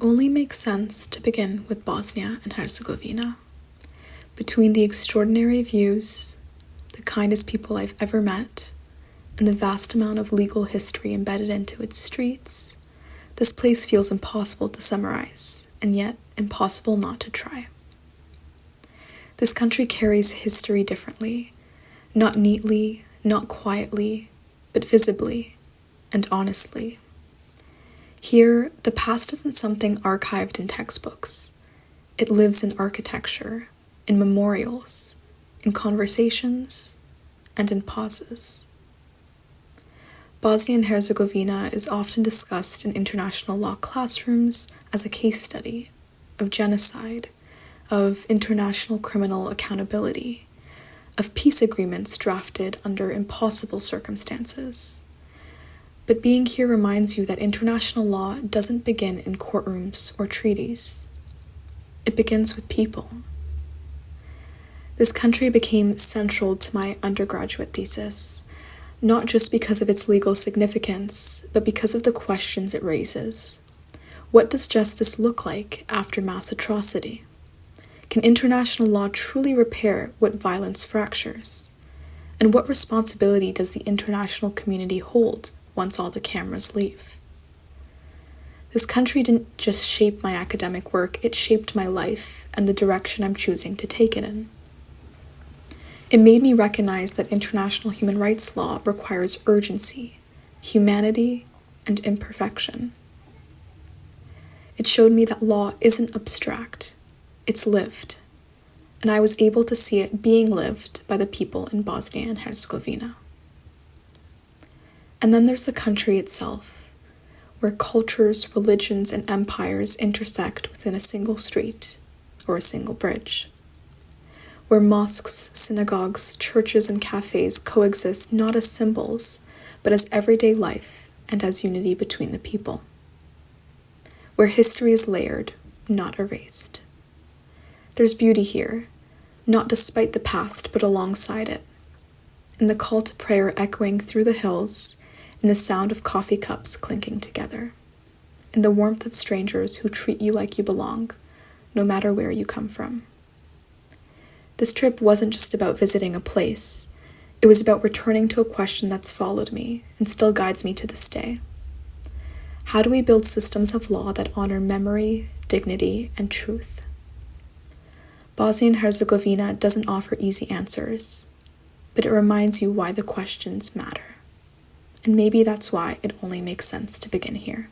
only makes sense to begin with Bosnia and Herzegovina. Between the extraordinary views, the kindest people I've ever met, and the vast amount of legal history embedded into its streets, this place feels impossible to summarize, and yet impossible not to try. This country carries history differently, not neatly, not quietly, but visibly and honestly. Here, the past isn't something archived in textbooks. It lives in architecture, in memorials, in conversations, and in pauses. Bosnia and Herzegovina is often discussed in international law classrooms as a case study of genocide, of international criminal accountability, of peace agreements drafted under impossible circumstances. But being here reminds you that international law doesn't begin in courtrooms or treaties. It begins with people. This country became central to my undergraduate thesis, not just because of its legal significance, but because of the questions it raises. What does justice look like after mass atrocity? Can international law truly repair what violence fractures? And what responsibility does the international community hold once all the cameras leave? This country didn't just shape my academic work, it shaped my life and the direction I'm choosing to take it in. It made me recognize that international human rights law requires urgency, humanity, and imperfection. It showed me that law isn't abstract, it's lived, and I was able to see it being lived by the people in Bosnia and Herzegovina. And then there's the country itself, where cultures, religions, and empires intersect within a single street or a single bridge. Where mosques, synagogues, churches, and cafes coexist not as symbols, but as everyday life and as unity between the people. Where history is layered, not erased. There's beauty here, not despite the past, but alongside it. In the call to prayer echoing through the hills, in the sound of coffee cups clinking together, in the warmth of strangers who treat you like you belong, no matter where you come from. This trip wasn't just about visiting a place, it was about returning to a question that's followed me and still guides me to this day. How do we build systems of law that honor memory, dignity, and truth? Bosnia and Herzegovina doesn't offer easy answers, but it reminds you why the questions matter. And maybe that's why it only makes sense to begin here.